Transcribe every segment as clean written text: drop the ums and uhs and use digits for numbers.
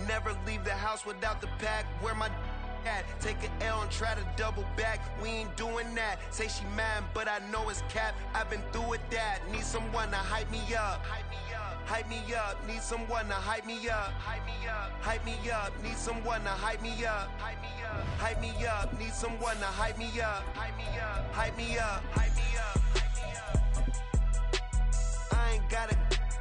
never leave the house without the pack. Where my at? Take an L and try to double back. We ain't doing that. Say she mad, but I know it's cap. I've been through with that. Need someone to hype me up. Hype me up. Need someone to hype me up. Hype me up. Hype me up. Need someone to hype me up. Hype me up. Hype me up. Need someone to hype me up. Hype me up. Hype me up. Hype me up. I ain't got it,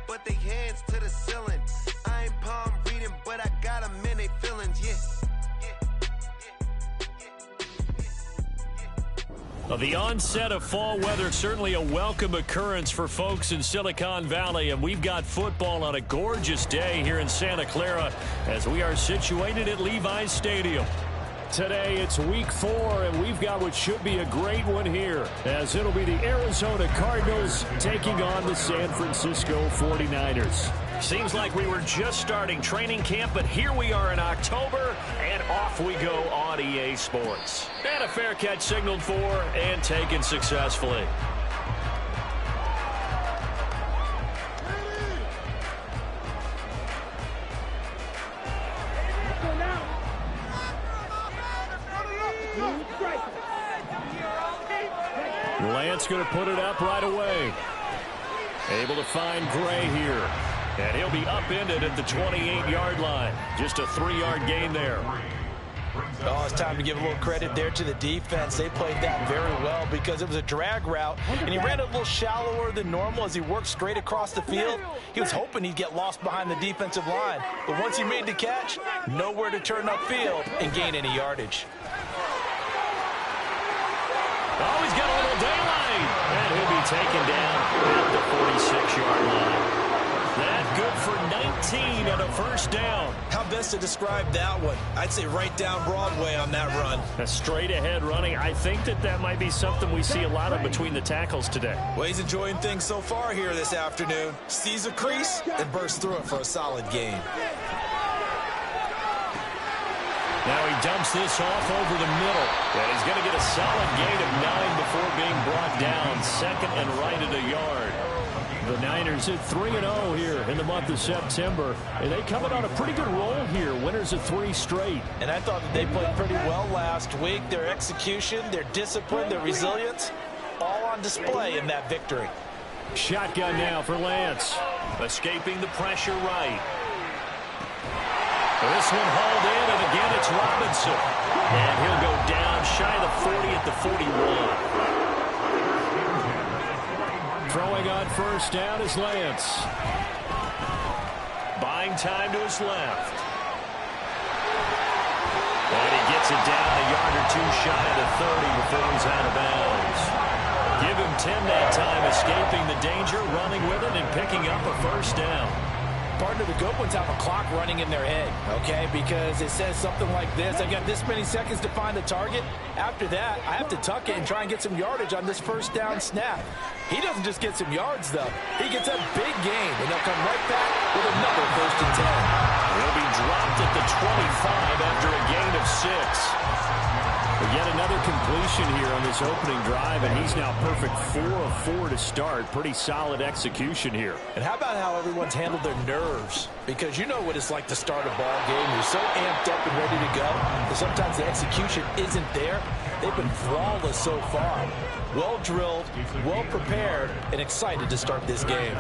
but they hands to the ceiling. I ain't palm reading, but I got them in they feelings, yeah. Well, the onset of fall weather, certainly a welcome occurrence for folks in Silicon Valley, and we've got football on a gorgeous day here in Santa Clara as we are situated at Levi's Stadium. Today it's week 4, and we've got what should be a great one here, as it'll be the Arizona Cardinals taking on the San Francisco 49ers. Seems like we were just starting training camp, but here we are in October, and off we go on EA Sports. And a fair catch signaled for and taken successfully. Lance going to put it up right away. Able to find Gray here. And he'll be upended at the 28-yard line. Just a 3-yard gain there. Oh, it's time to give a little credit there to the defense. They played that very well because it was a drag route, and he ran a little shallower than normal as he worked straight across the field. He was hoping he'd get lost behind the defensive line, but once he made the catch, nowhere to turn upfield and gain any yardage. Oh, he's got a little daylight, and he'll be taken down at the 46-yard line. That good for 19 and a first down. How best to describe that one? I'd say right down Broadway on that run. A straight ahead running. I think that might be something we see a lot of between the tackles today. Well, he's enjoying things so far here this afternoon. Sees a crease and bursts through it for a solid gain. Now he dumps this off over the middle. And he's going to get a solid gain of 9 before being brought down. Second and right at a yard. The Niners at 3-0 here in the month of September. And they coming on a pretty good roll here. Winners of 3 straight. And I thought that they played pretty well last week. Their execution, their discipline, their resilience, all on display in that victory. Shotgun now for Lance. Escaping the pressure right. This one hauled in, and again it's Robinson. And he'll go down shy of the 40 at the 41. Throwing on first down is Lance. Buying time to his left. And he gets it down a yard or 2 shy of the 30 before he's out of bounds. Give him 10 that time, escaping the danger, running with it, and picking up a first down. Partner, the good ones have a clock running in their head, okay? Because it says something like this. I've got this many seconds to find the target. After that, I have to tuck it and try and get some yardage on this first down snap. He doesn't just get some yards, though. He gets a big gain, and he'll come right back with another 1st and 10. He'll be dropped at the 25 after a gain of 6. But yet another completion here on this opening drive, and he's now perfect 4 of 4 to start. Pretty solid execution here. And how about how everyone's handled their nerves? Because you know what it's like to start a ball game. You're so amped up and ready to go, but sometimes the execution isn't there. They've been flawless so far. Well drilled, well prepared, and excited to start this game.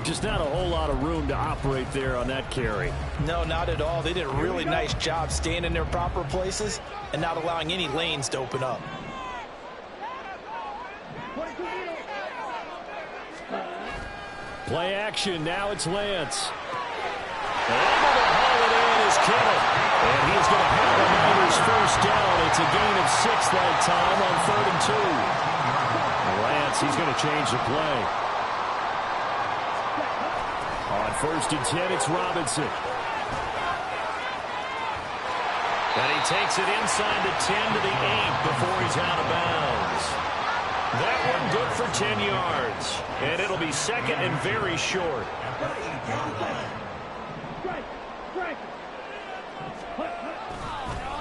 Just not a whole lot of room to operate there on that carry. No, not at all. They did a really nice job staying in their proper places and not allowing any lanes to open up. Play action. Now it's Lance. Able to haul it in is Kittle. And he's going to have the Niners first down. It's a gain of 6 that time on 3rd and 2. Lance, he's going to change the play. On 1st and 10, it's Robinson. And he takes it inside the 10 to the 8 before he's out of bounds. That one good for 10 yards. And it'll be 2nd and very short.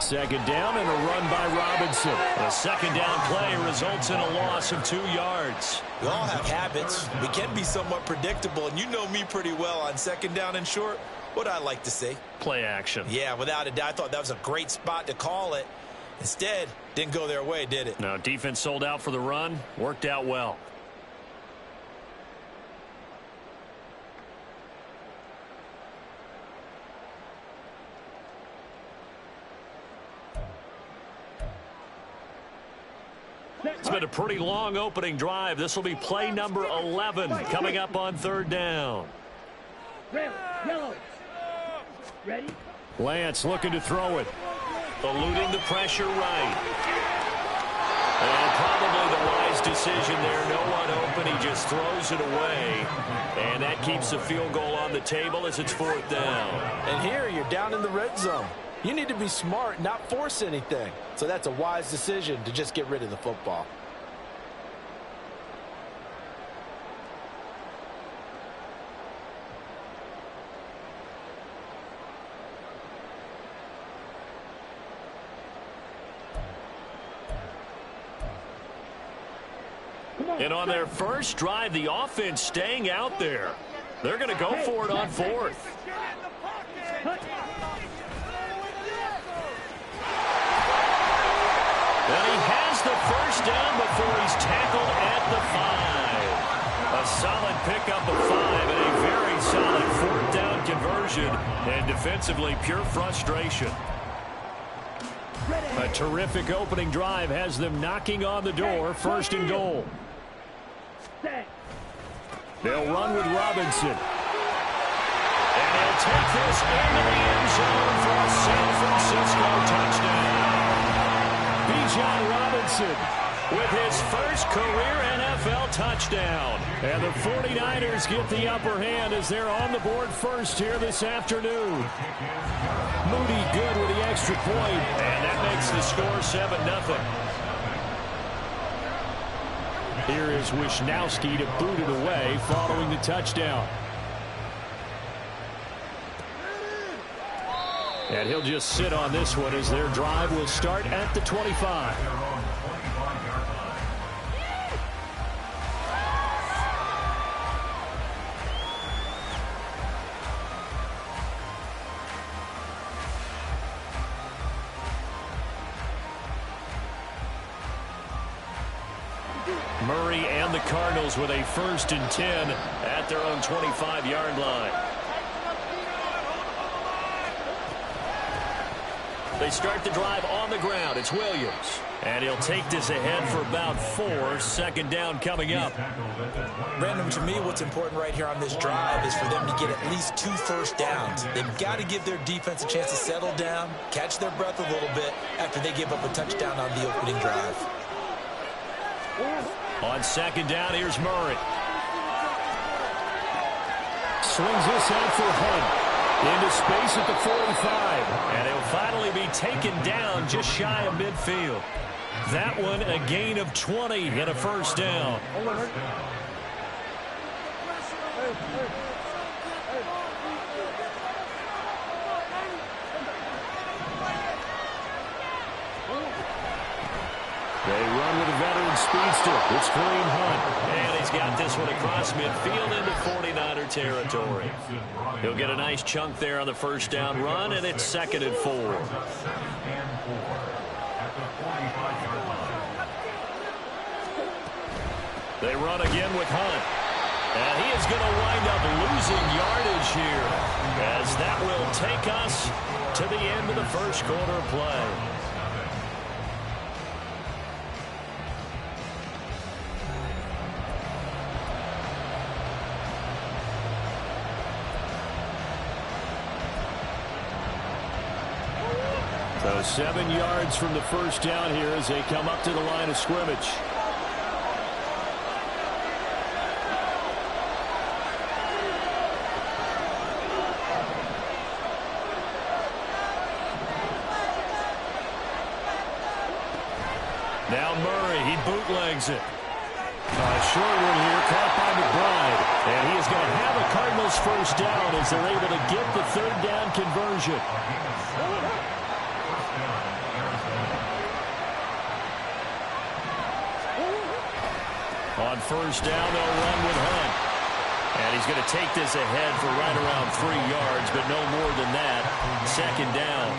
Second down and a run by Robinson. A 2nd down play results in a loss of 2 yards. We all have habits. We can be somewhat predictable, and you know me pretty well on 2nd down and short. What I like to see. Play action. Yeah, without a doubt. I thought that was a great spot to call it. Instead, didn't go their way, did it? No, defense sold out for the run. Worked out well. It's been a pretty long opening drive. This will be play number 11 coming up on third down. Ready? Lance looking to throw it. Eluding the pressure right. And probably the wise decision there. No one open. He just throws it away. And that keeps the field goal on the table as it's fourth down. And here you're down in the red zone. You need to be smart, not force anything. So that's a wise decision to just get rid of the football. And on their first drive, the offense staying out there. They're going to go for it on fourth. And he has the first down before he's tackled at the 5. A solid pickup of 5 and a very solid fourth down conversion. And defensively, pure frustration. A terrific opening drive has them knocking on the door, first and goal. They'll run with Robinson. And he'll take this into the end zone for a San Francisco touchdown. Bijan Robinson with his first career NFL touchdown. And the 49ers get the upper hand as they're on the board first here this afternoon. Moody good with the extra point, and that makes the score 7-0. Here is Wisnowski to boot it away following the touchdown. And he'll just sit on this one as their drive will start at the 25. Murray and the Cardinals with a 1st and 10 at their own 25-yard line. They start the drive on the ground. It's Williams. And he'll take this ahead for about 4. Second down coming up. Brandon, to me, what's important right here on this drive is for them to get at least 2 first downs. They've got to give their defense a chance to settle down, catch their breath a little bit after they give up a touchdown on the opening drive. On second down, here's Murray. Swings this out for Hunt. Into space at the 45. And he'll finally be taken down just shy of midfield. That one a gain of 20 and a first down. They run with a veteran speedster. It's Kareem Hunt. And he's got this one across midfield into 49er territory. He'll get a nice chunk there on the first down run, and it's 2nd and 4. They run again with Hunt. And he is going to wind up losing yardage here, as that will take us to the end of the first quarter play. So 7 yards from the first down here as they come up to the line of scrimmage. Now Murray, he bootlegs it. Short one here, caught by McBride. And he is going to have a Cardinals first down as they're able to get the 3rd down conversion. On first down, they'll run with Hunt. And he's going to take this ahead for right around 3 yards, but no more than that. Second down.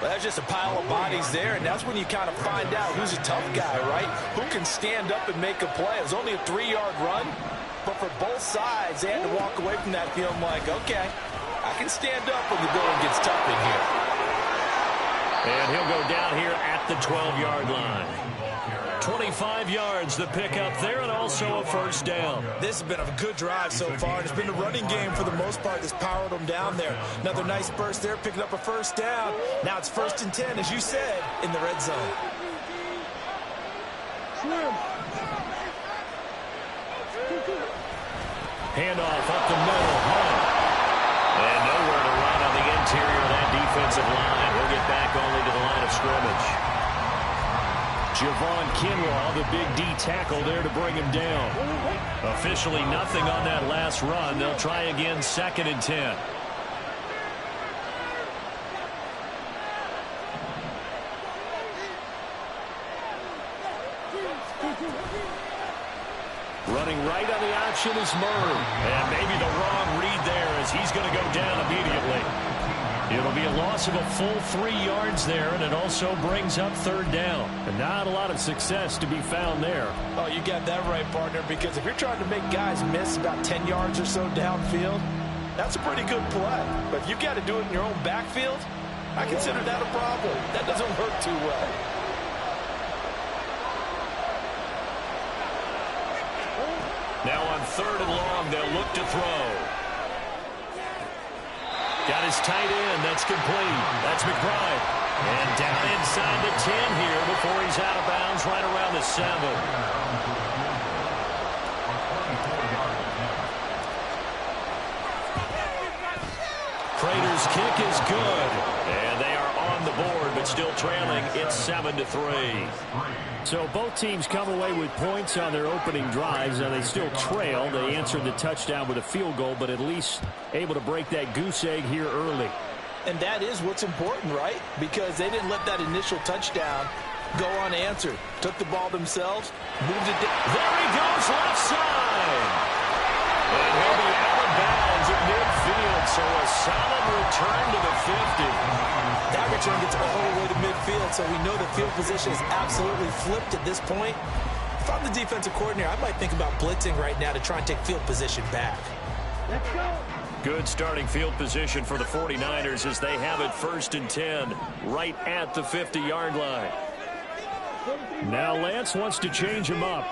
Well, there's just a pile of bodies there, and that's when you kind of find out who's a tough guy, right? Who can stand up and make a play. It was only a 3-yard run, but for both sides, they had to walk away from that feeling like, okay, I can stand up when the going gets tough in here. And he'll go down here at the 12-yard line. 25 yards the pickup there, and also a first down. This has been a good drive so far. It's been the running game for the most part that's powered them down there. Another nice burst there, picking up a first down. Now it's 1st and 10, as you said, in the red zone. Handoff up the middle. And nowhere to run on the interior of that defensive line. We'll get back only to the line of scrimmage. Javon Kinlaw, the big D tackle there to bring him down. Officially nothing on that last run. They'll try again 2nd and 10. Running right on the option is Murray. And maybe the wrong read there as he's going to go down immediately. It'll be a loss of a full 3 yards there, and it also brings up 3rd down. And not a lot of success to be found there. Oh, you got that right, partner, because if you're trying to make guys miss about 10 yards or so downfield, that's a pretty good play. But if you've got to do it in your own backfield, I consider that a problem. That doesn't work too well. Now on 3rd and long, they'll look to throw. Got his tight end. That's complete. That's McBride. And down inside the 10 here before he's out of bounds right around the 7. Prater's kick is good. And they are on the board, but still trailing. It's 7-3. So both teams come away with points on their opening drives. Now they still trail. They answered the touchdown with a field goal, but at least able to break that goose egg here early. And that is what's important, right? Because they didn't let that initial touchdown go unanswered. Took the ball themselves, moved it down. There he goes, left side. And he'll be out of bounds at midfield, so a solid return to the 50. That return gets all the way to midfield, so we know the field position is absolutely flipped at this point. If I'm the defensive coordinator, I might think about blitzing right now to try and take field position back. Let's go. Good starting field position for the 49ers as they have it 1st and 10 right at the 50-yard line. Now Lance wants to change him up.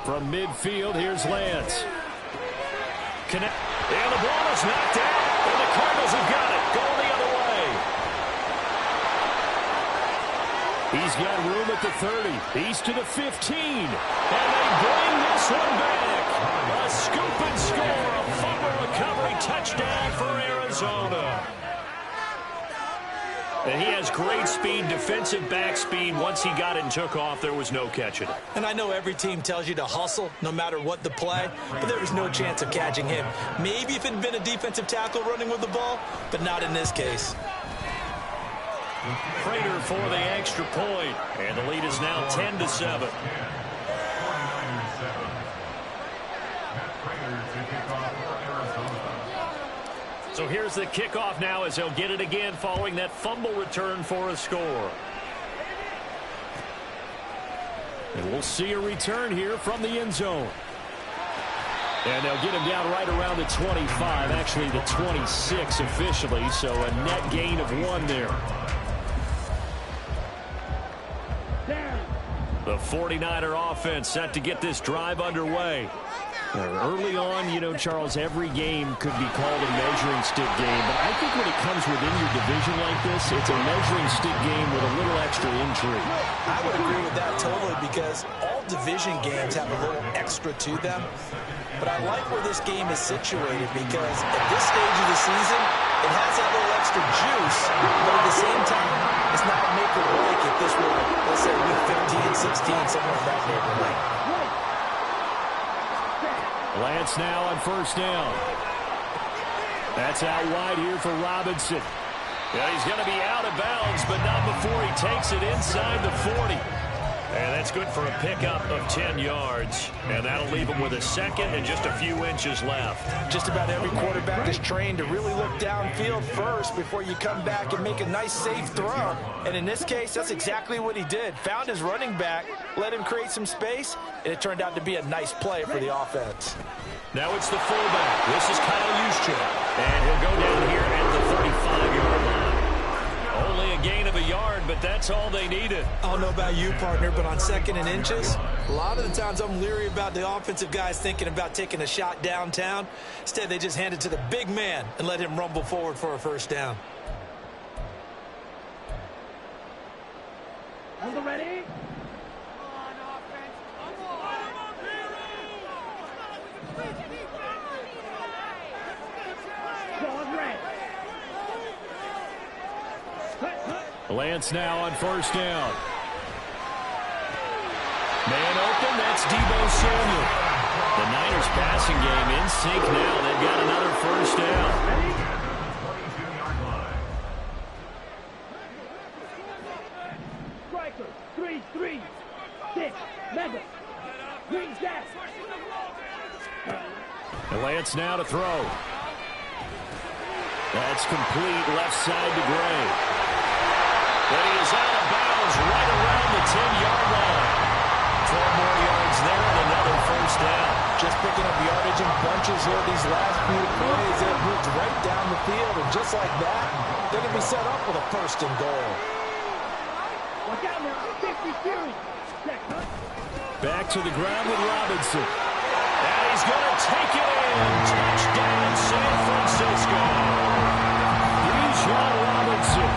From midfield, here's Lance. Connect. And the ball is knocked out. And the Cardinals have got it. Going the other way. He's got room at the 30. He's to the 15. And they bring this one back. A scoop and score. A fumble recovery touchdown for Arizona. And he has great speed, defensive back speed. Once he got it and took off, there was no catching it. And I know every team tells you to hustle no matter what the play, but there was no chance of catching him. Maybe if it had been a defensive tackle running with the ball, but not in this case. Prater for the extra point. And the lead is now 10-7. So here's the kickoff now as he'll get it again following that fumble return for a score. And we'll see a return here from the end zone. And they'll get him down right around the 25, actually the 26 officially, so a net gain of 1 there. The 49er offense set to get this drive underway. Early on, you know, Charles, every game could be called a measuring stick game, but I think when it comes within your division like this, it's a measuring stick game with a little extra intrigue. I would agree with that totally because all division games have a little extra to them. But I like where this game is situated because at this stage of the season, it has that little extra juice, but at the same time, it's not a make or break if this were, let's say, week 15, 16, somewhere in that neighborhood. Lance now on 1st down. That's out wide here for Robinson. Yeah, he's going to be out of bounds, but not before he takes it inside the 40. And that's good for a pickup of 10 yards. And that'll leave him with a second and just a few inches left. Just about every quarterback is trained to really look downfield first before you come back and make a nice, safe throw. And in this case, that's exactly what he did. Found his running back, let him create some space, and it turned out to be a nice play for the offense. Now it's the fullback. This is Kyle Juszczyk. And he'll go down here at the 35-yard line. Only a gain of a yard, but that's all they needed. I don't know about you, partner, but on 2nd and inches, a lot of the times I'm leery about the offensive guys thinking about taking a shot downtown. Instead, they just hand it to the big man and let him rumble forward for a first down. On the ready? Lance now on first down. Man open, that's Deebo Samuel. The Niners passing game in sync now. They've got another first down. Striker, 3-3, 6, mega, green jack. And Lance now to throw. That's complete left side to Gray. But he is out of bounds right around the 10-yard line. 12 more yards there and another first down. Just picking up yardage in bunches here these last few plays. They've moved right down the field, and just like that, they're going to be set up with a first and goal. Watch out now, 50 series. Back to the ground with Robinson. And he's going to take it in. Touchdown, San Francisco. Bijan Robinson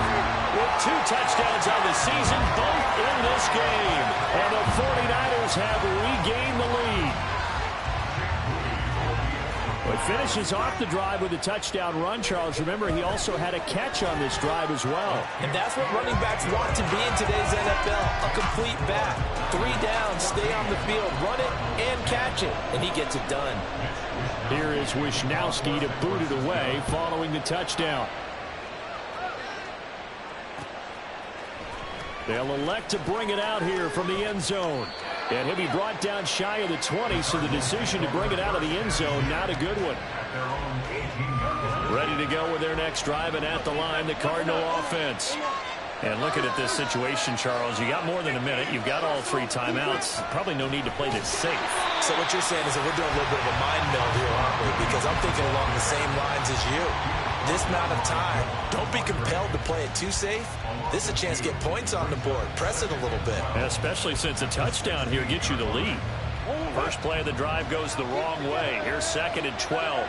with 2 touchdowns on the season, both in this game. And the 49ers have regained the lead. But finishes off the drive with a touchdown run, Charles. Remember, he also had a catch on this drive as well. And that's what running backs want to be in today's NFL, a complete back. 3 downs, stay on the field, run it, and catch it. And he gets it done. Here is Wisnowski to boot it away following the touchdown. They'll elect to bring it out here from the end zone. And he'll be brought down shy of the 20, so the decision to bring it out of the end zone, not a good one. Ready to go with their next drive, and at the line, the Cardinal offense. And looking at this situation, Charles, you got more than a minute. You've got all 3 timeouts. Probably no need to play this safe. So what you're saying is that we're doing a little bit of a mind meld here, aren't we? Because I'm thinking along the same lines as you. This amount of time, don't be compelled to play it too safe. This is a chance to get points on the board. Press it a little bit. Especially since a touchdown here gets you the lead. First play of the drive goes the wrong way. Here's 2nd and 12.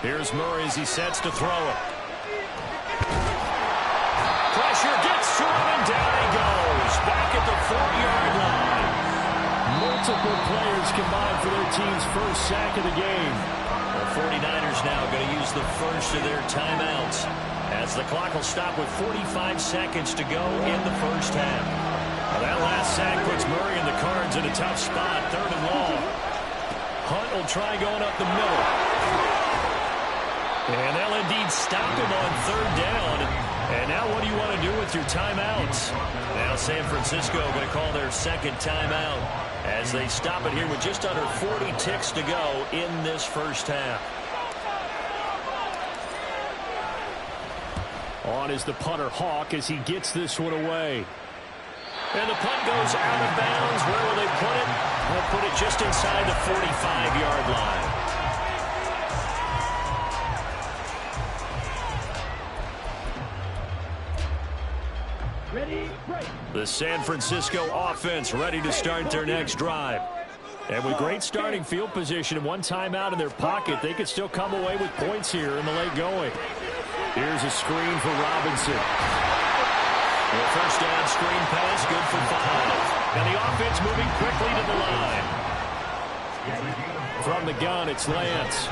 Here's Murray as he sets to throw it. Pressure gets to him, and down he goes. Back at the 4-yard line. Multiple players combined for their team's first sack of the game. The 49ers now going to use the first of their timeouts, as the clock will stop with 45 seconds to go in the first half. Well, that last sack puts Murray and the Cards in a tough spot, 3rd and long. Hunt will try going up the middle. And they'll indeed stop him on 3rd down. And now what do you want to do with your timeouts? Now San Francisco going to call their 2nd timeout as they stop it here with just under 40 ticks to go in this first half. On is the punter Hawk as he gets this one away. And the punt goes out of bounds. Where will they put it? They'll put it just inside the 45-yard line. Ready, break. The San Francisco offense ready to start their next drive. And with great starting field position and 1 timeout in their pocket, they could still come away with points here in the late going. Here's a screen for Robinson. The first down screen pass, good for 5. And the offense moving quickly to the line. From the gun, it's Lance.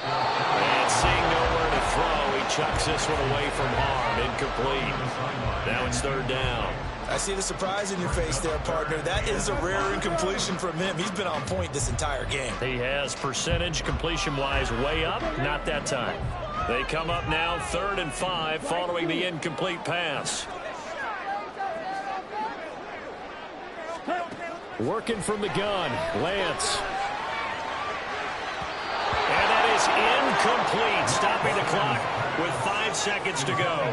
And seeing nowhere to throw, he chucks this one away from harm. Incomplete. Now it's 3rd down. I see the surprise in your face there, partner. That is a rare incompletion from him. He's been on point this entire game. He has percentage completion-wise way up. Not that time. They come up now 3rd and 5 following the incomplete pass. Working from the gun, Lance. And that is incomplete, stopping the clock with 5 seconds to go.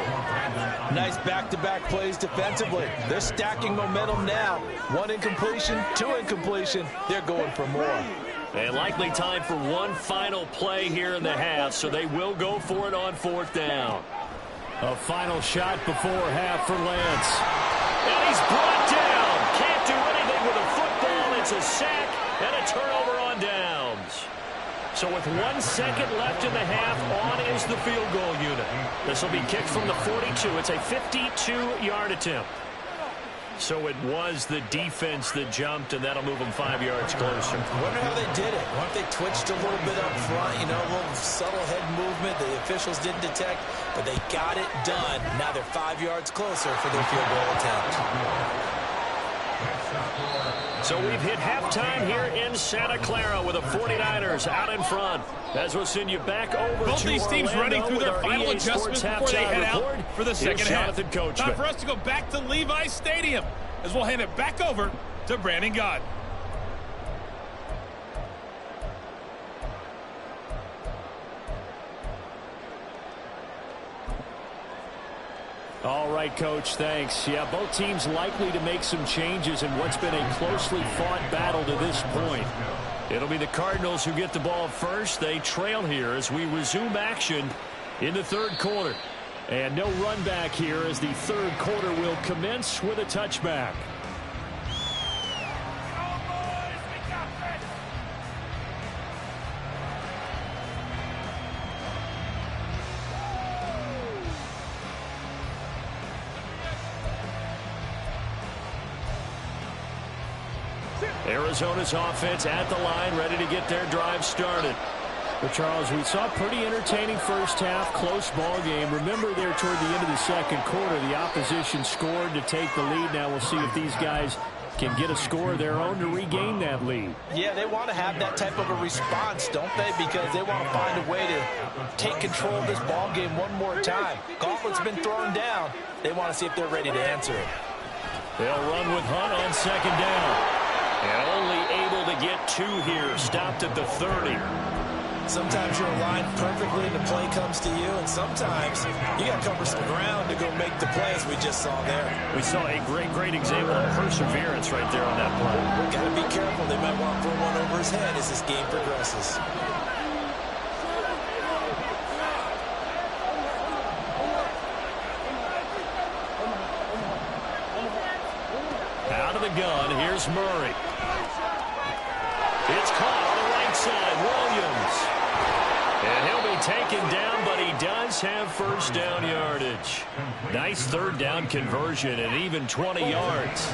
Nice back-to-back plays defensively. They're stacking momentum now. 1 incompletion, 2 incompletion. They're going for more. And likely time for one final play here in the half, so they will go for it on 4th down. A final shot before half for Lance. And he's brought down. Can't do anything with a football. It's a sack and a turnover on downs. So with 1 second left in the half, on is the field goal unit. This will be kicked from the 42. It's a 52-yard attempt. So it was the defense that jumped, and that'll move them 5 yards closer. Wonder how they did it. Wonder if they twitched a little bit up front, you know, a little subtle head movement the officials didn't detect, but they got it done. Now they're 5 yards closer for their field goal attempt. So we've hit halftime here in Santa Clara with the 49ers out in front. As we'll send you back over both to these teams Orlando running through their final EA adjustments Sports before they halftime head out report. for the second half. Jonathan Time for us to go back to Levi's Stadium as we'll hand it back over to Brandon Gott. All right, Coach, thanks. Yeah, both teams likely to make some changes in what's been a closely fought battle to this point. It'll be the Cardinals who get the ball first. They trail here as we resume action in the 3rd quarter. And no run back here as the 3rd quarter will commence with a touchback. Arizona's offense at the line, ready to get their drive started. Well, Charles, we saw a pretty entertaining first half, close ball game. Remember there toward the end of the 2nd quarter, the opposition scored to take the lead. Now we'll see if these guys can get a score of their own to regain that lead. Yeah, they want to have that type of a response, don't they? Because they want to find a way to take control of this ball game one more time. Gauntlet's been thrown down. They want to see if they're ready to answer it. They'll run with Hunt on 2nd down. And only able to get 2 here. Stopped at the 30. Sometimes you're aligned perfectly and the play comes to you, and sometimes you got to cover some ground to go make the plays we just saw there. We saw a great example of perseverance right there on that play. Got to be careful. They might want to throw one over his head as this game progresses. Out of the gun, here's Murray. It's caught on the right side, Williams. And he'll be taken down, but he does have 1st down yardage. Nice 3rd down conversion and even 20 yards.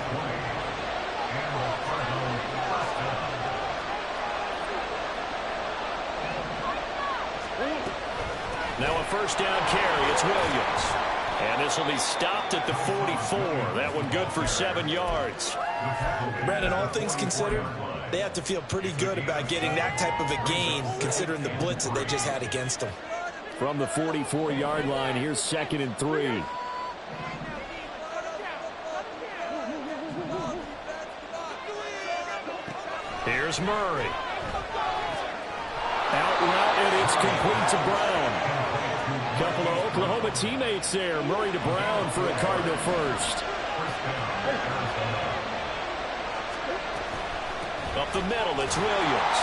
Now a 1st down carry, it's Williams. And this will be stopped at the 44. That one good for 7 yards. Brandon, all things considered, they have to feel pretty good about getting that type of a gain, considering the blitz that they just had against them. From the 44-yard line, here's 2nd and 3. Here's Murray. Out route, and it's complete to Brown. Couple of Oklahoma teammates there. Murray to Brown for a Cardinal first. Up the middle, it's Williams.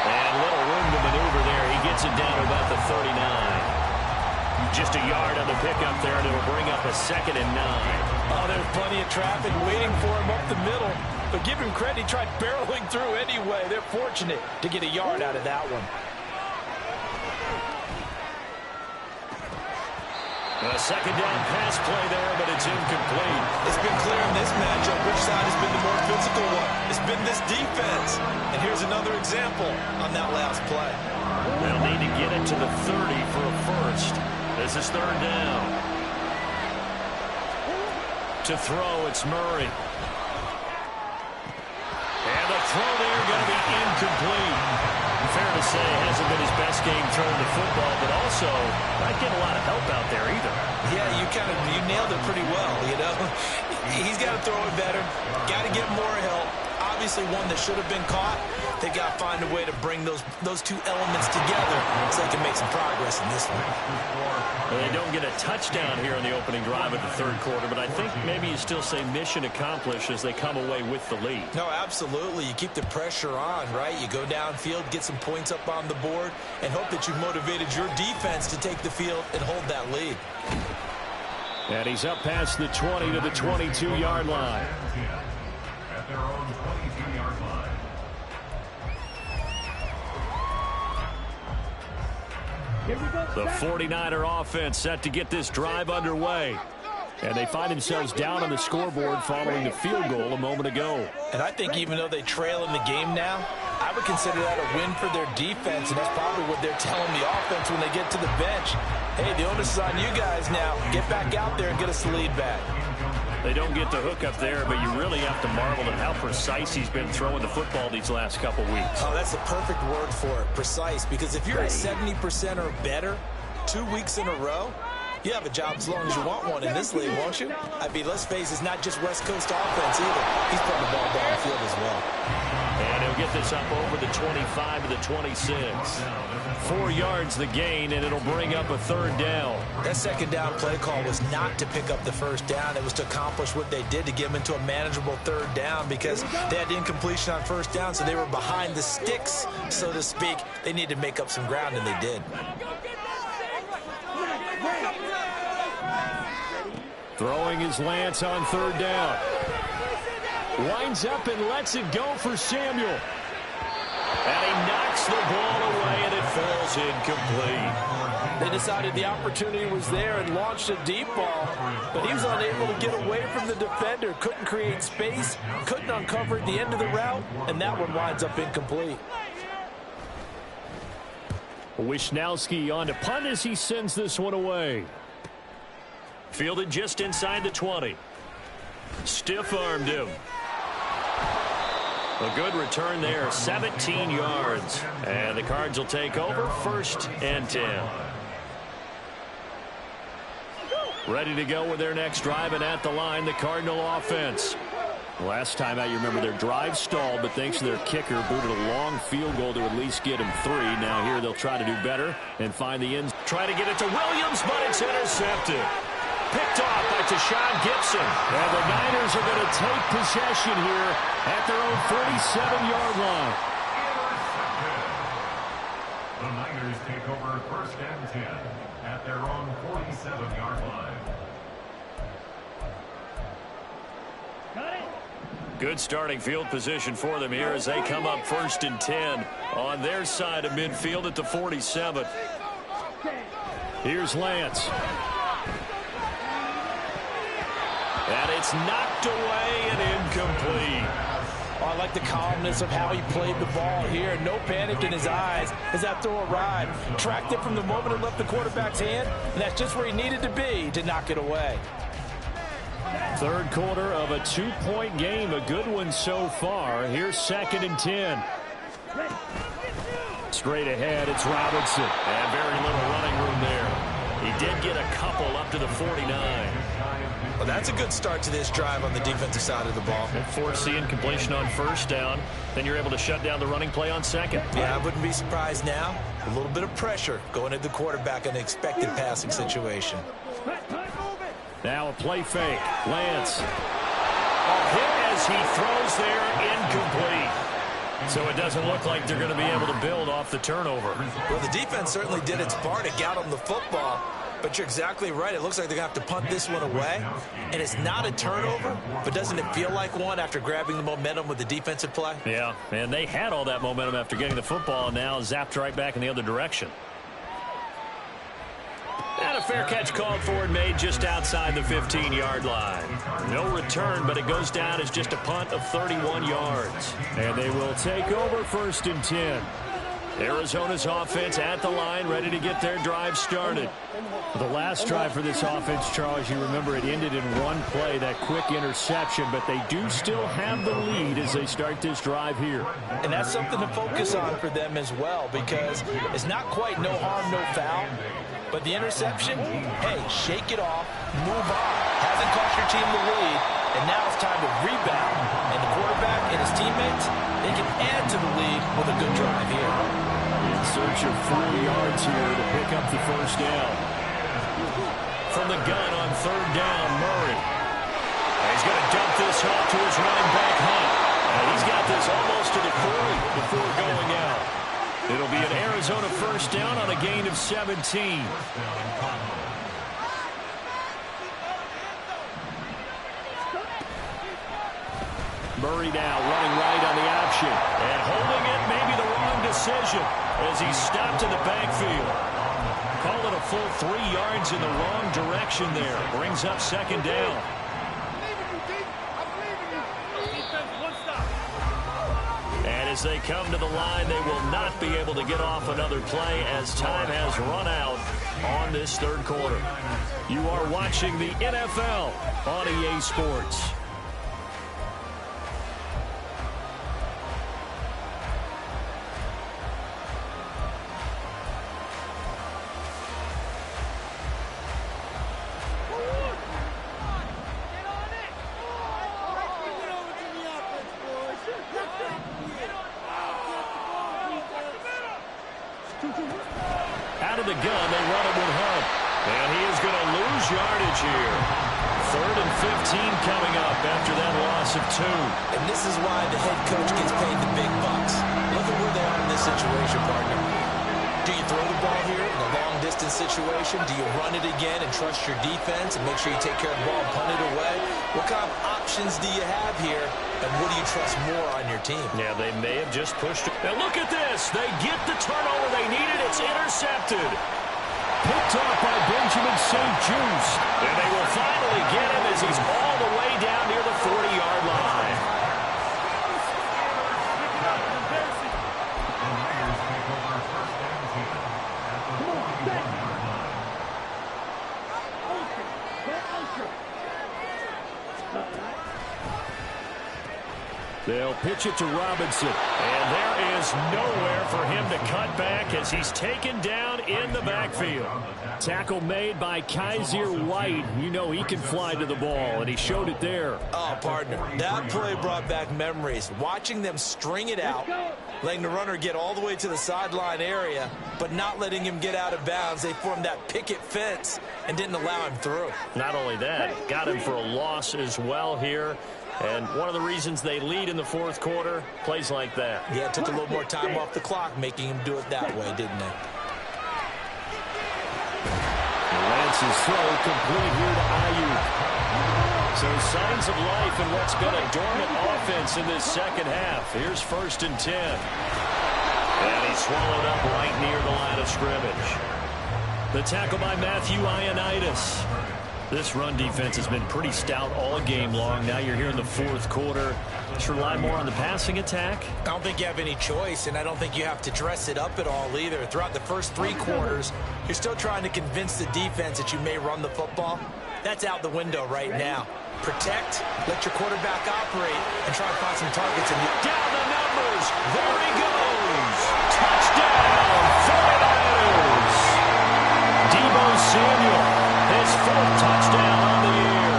And little room to maneuver there. He gets it down to about the 39. Just a yard on the pickup there, and it'll bring up a 2nd and 9. Oh, there's plenty of traffic waiting for him up the middle. But give him credit, he tried barreling through anyway. They're fortunate to get a yard out of that one. A 2nd down pass play there, but it's incomplete. It's been clear in this matchup which side has been the more physical one. It's been this defense. And here's another example on that last play. They'll need to get it to the 30 for a first. This is 3rd down. To throw, it's Murray. And the throw there going to be incomplete. Fair to say, hasn't been his best game throwing the football, but also not getting a lot of help out there either. Yeah, you nailed it pretty well, you know. He's got to throw it better, got to get more help. obviously one that should have been caught. They got to find a way to bring those two elements together so they can make some progress in this one. Well, they don't get a touchdown here on the opening drive of the third quarter, but I think maybe you still say mission accomplished as they come away with the lead. No, absolutely. You keep the pressure on, right? You go downfield, get some points up on the board, and hope that you've motivated your defense to take the field and hold that lead. And he's up past the 20 to the 22-yard line. At their own 22-yard line. The 49er offense set to get this drive underway. And they find themselves down on the scoreboard following the field goal a moment ago. And I think even though they trail in the game now, I would consider that a win for their defense, and that's probably what they're telling the offense when they get to the bench. Hey, the onus is on you guys now. Get back out there and get us the lead back. They don't get the hook up there, but you really have to marvel at how precise he's been throwing the football these last couple weeks. Oh, that's the perfect word for it, precise, because if you're at 70% or better 2 weeks in a row, you have a job as long as you want one in this league, won't you? I mean, let's face it, it's not just West Coast offense either. He's putting the ball downfield as well. And he'll get this up over the 25 to the 26. 4 yards the gain, and it'll bring up a third down. That second down play call was not to pick up the first down. It was to accomplish what they did to get them into a manageable third down because they had incompletion on first down, so they were behind the sticks, so to speak. They needed to make up some ground, and they did. Throwing his Lance on third down. Winds up and lets it go for Samuel. And he knocks the ball away, and it falls incomplete. They decided the opportunity was there and launched a deep ball, but he was unable to get away from the defender, couldn't create space, couldn't uncover the end of the route, and that one winds up incomplete. Wisnowski on to punt as he sends this one away. Fielded just inside the 20. Stiff-armed him. A good return there, 17 yards. And the Cards will take over, 1st and 10. Ready to go with their next drive, and at the line, the Cardinal offense. Last time out, you remember their drive stalled, but thanks to their kicker, booted a long field goal to at least get him 3. Now here they'll try to do better and find the ends. Try to get it to Williams, but it's intercepted. Picked off by Tashawn Gibson. And the Niners are going to take possession here at their own 47-yard line. The Niners take over 1st and 10 at their own 47-yard line. Good starting field position for them here as they come up 1st and 10 on their side of midfield at the 47. Here's Lance. And it's knocked away and incomplete. Oh, I like the calmness of how he played the ball here. No panic in his eyes as that throw arrived. Tracked it from the moment it left the quarterback's hand, and that's just where he needed to be to knock it away. Third quarter of a 2-point game. A good one so far. Here's 2nd and 10. Straight ahead, it's Robinson. And very little running room there. He did get a couple up to the 49. Well, that's a good start to this drive on the defensive side of the ball. Force the incompletion on 1st down. Then you're able to shut down the running play on 2nd. Yeah, I wouldn't be surprised now. A little bit of pressure going at the quarterback in an expected passing situation. Now a play fake. Lance. A hit as he throws there, incomplete. So it doesn't look like they're going to be able to build off the turnover. Well, the defense certainly did its part to get them the football. But you're exactly right. It looks like they're going to have to punt this one away. And it's not a turnover, but doesn't it feel like one after grabbing the momentum with the defensive play? Yeah, and they had all that momentum after getting the football, and now zapped right back in the other direction. And a fair catch called for and made just outside the 15-yard line. No return, but it goes down as just a punt of 31 yards. And they will take over 1st and 10. Arizona's offense at the line, ready to get their drive started. The last drive for this offense, Charles, you remember it ended in one play, that quick interception, but they do still have the lead as they start this drive here. And that's something to focus on for them as well, because it's not quite no harm, no foul. But the interception, hey, shake it off, move on. Hasn't cost your team the lead, and now it's time to rebound. And the quarterback in his teammates, they can add to the lead with a good drive here. In search of 4 yards here to pick up the first down. From the gun on third down, Murray. And he's going to dump this off to his running back, Hunt. And he's got this almost to the 40 before going out. It'll be an Arizona first down on a gain of 17. Murray now running right on the option. And holding it, maybe the wrong decision as he's stopped in the backfield. Call it a full 3 yards in the wrong direction there. Brings up second down. And as they come to the line, they will not be able to get off another play as time has run out on this third quarter. You are watching the NFL on EA Sports. Out of the gun, they run it with Hunt. And he is going to lose yardage here. 3rd and 15 coming up after that loss of 2. And this is why the head coach gets paid the big bucks. Look at where they are in this situation, partner. Do you throw the ball here in a long-distance situation? Do you run it again and trust your defense and make sure you take care of the ball and punt it away? What kind of options do you have here, and what do you trust more on your team? Yeah, they may have just pushed it. Now look at this. They get the turnover they needed. It's intercepted. Picked off by Benjamin St. Juste. And they will finally get him as he's all the way down near the 40-yard line. They'll pitch it to Robinson. And there is nowhere for him to cut back as he's taken down in the backfield. Tackle made by Kaiser White. You know he can fly to the ball, and he showed it there. Oh, partner, that play brought back memories. Watching them string it out, letting the runner get all the way to the sideline area, but not letting him get out of bounds. They formed that picket fence and didn't allow him through. Not only that, got him for a loss as well here. And one of the reasons they lead in the fourth quarter, plays like that. Yeah, it took a little more time off the clock, making him do it that way, didn't it? Lance's throw complete here to Ayuk. So signs of life in what's been a dormant offense in this second half. Here's 1st and 10. And he's swallowed up right near the line of scrimmage. The tackle by Matthew Ioannidis. This run defense has been pretty stout all game long. Now you're here in the fourth quarter. Just rely more on the passing attack. I don't think you have any choice, and I don't think you have to dress it up at all either. Throughout the first 3 quarters, you're still trying to convince the defense that you may run the football. That's out the window right now. Protect, let your quarterback operate, and try to find some targets. And down the numbers. There he goes. Touchdown, 49ers. Deebo Samuel, his 4th touchdown on the year.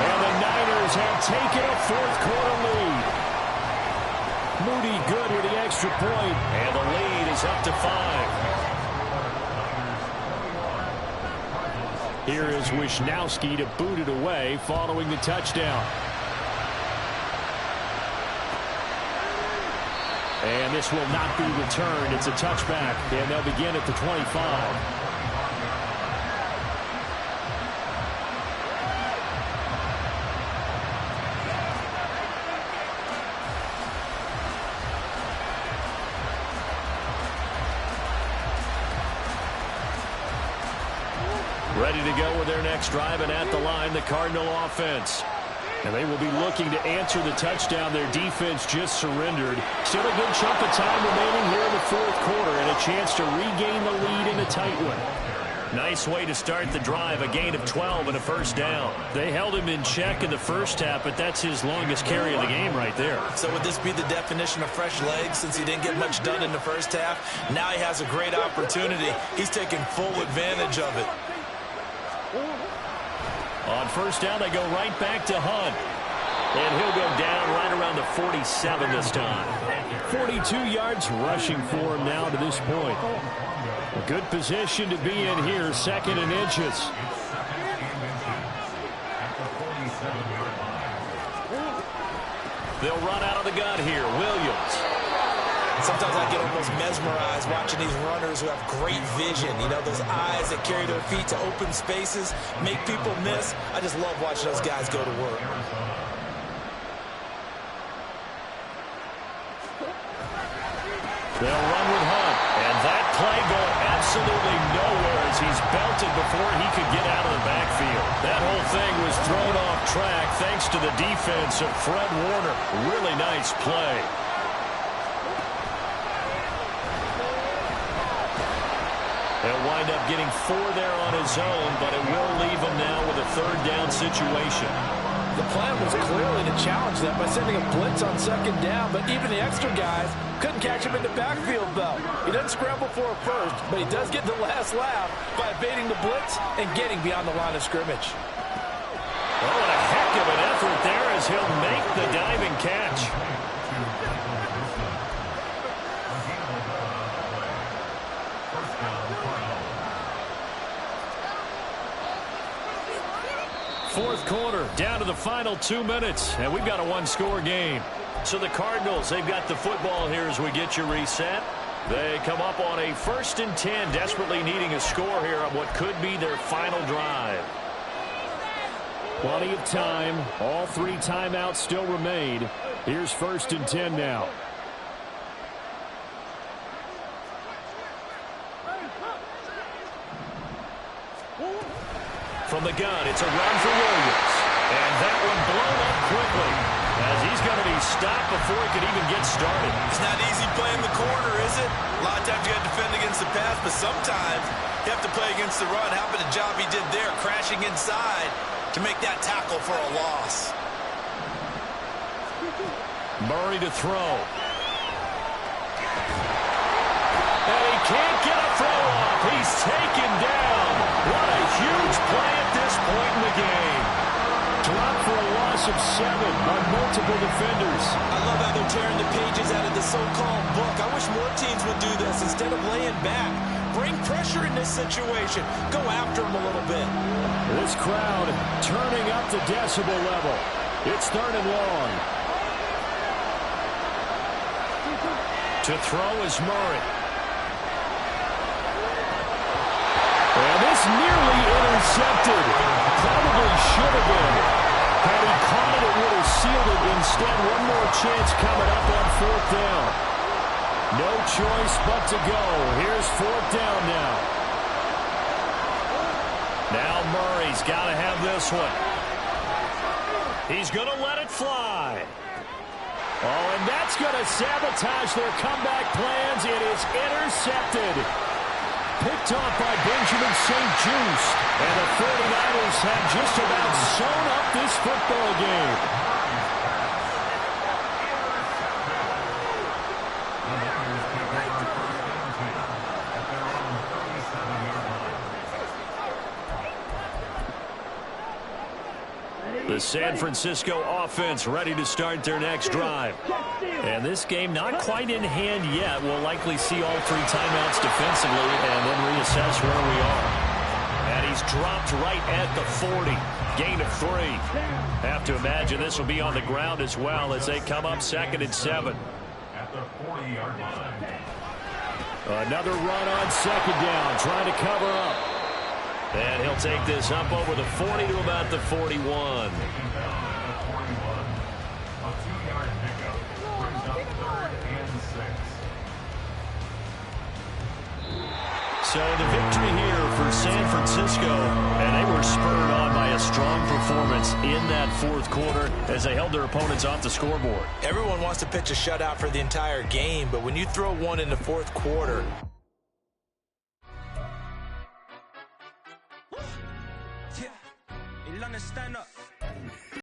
And the Niners have taken a fourth quarter lead. Moody good with the extra point, and the lead is up to 5. Here is Wisnowski to boot it away following the touchdown. And this will not be returned. It's a touchback, and they'll begin at the 25. Ready to go with their next drive, and at the line, the Cardinal offense. And they will be looking to answer the touchdown their defense just surrendered. Still a good chunk of time remaining here in the fourth quarter, and a chance to regain the lead in a tight one. Nice way to start the drive, a gain of 12 and a first down. They held him in check in the first half, but that's his longest carry of the game right there. So would this be the definition of fresh legs since he didn't get much done in the first half? Now he has a great opportunity. He's taking full advantage of it. On first down, they go right back to Hunt. And he'll go down right around the 47 this time. 42 yards rushing for him now to this point. A good position to be in here, 2nd and inches. They'll run out of the gun here. Williams. Sometimes I get almost mesmerized watching these runners who have great vision. You know, those eyes that carry their feet to open spaces, make people miss. I just love watching those guys go to work. They'll run with Hunt. And that play going absolutely nowhere as he's belted before he could get out of the backfield. That whole thing was thrown off track thanks to the defense of Fred Warner. Really nice play. He'll wind up getting 4 there on his own, but it will leave him now with a 3rd down situation. The plan was clearly to challenge them by sending a blitz on 2nd down, but even the extra guys couldn't catch him in the backfield, though. He doesn't scramble for a first, but he does get the last laugh by evading the blitz and getting beyond the line of scrimmage. Oh, and a heck of an effort there as he'll make the diving catch. Fourth quarter, down to the final 2 minutes, and we've got a 1-score game. So the Cardinals, they've got the football here as we get you reset. They come up on a 1st and 10, desperately needing a score here on what could be their final drive. Plenty of time. All 3 timeouts still remain. Here's 1st and 10 now. From the gun, it's a run for Williams. And that one blown up quickly as he's going to be stopped before he could even get started. It's not easy playing the corner, is it? A lot of times you got to defend against the pass, but sometimes you have to play against the run. How about the job he did there, crashing inside to make that tackle for a loss. Murray to throw. And he can't get a throw off. He's taken down. What a huge play at this point in the game. Dropped for a loss of 7 by multiple defenders. I love how they're tearing the pages out of the so-called book. I wish more teams would do this instead of laying back. Bring pressure in this situation. Go after them a little bit. This crowd turning up the decibel level. It's 3rd and long. To throw is Murray. And this nearly intercepted. Probably should have been. Had he caught it, it would have sealed it. Instead, one more chance coming up on 4th down. No choice but to go. Here's 4th down now. Now Murray's got to have this one. He's going to let it fly. Oh, and that's going to sabotage their comeback plans. It is intercepted. Picked off by Benjamin St. Just. And the 49ers have just about sewn up this football game. The San Francisco offense ready to start their next drive. And this game not quite in hand yet. We'll likely see all 3 timeouts defensively and then reassess where we are. And he's dropped right at the 40. Gain of 3. Have to imagine this will be on the ground as well as they come up 2nd and 7. At the 40-yard line. Another run on 2nd down, trying to cover up. And he'll take this up over the 40 to about the 41. Taken down at the 41. A 2-yard pickup brings up 3rd and 6. So the victory here for San Francisco, and they were spurred on by a strong performance in that 4th quarter as they held their opponents off the scoreboard. Everyone wants to pitch a shutout for the entire game, but when you throw one in the 4th quarter, stand up.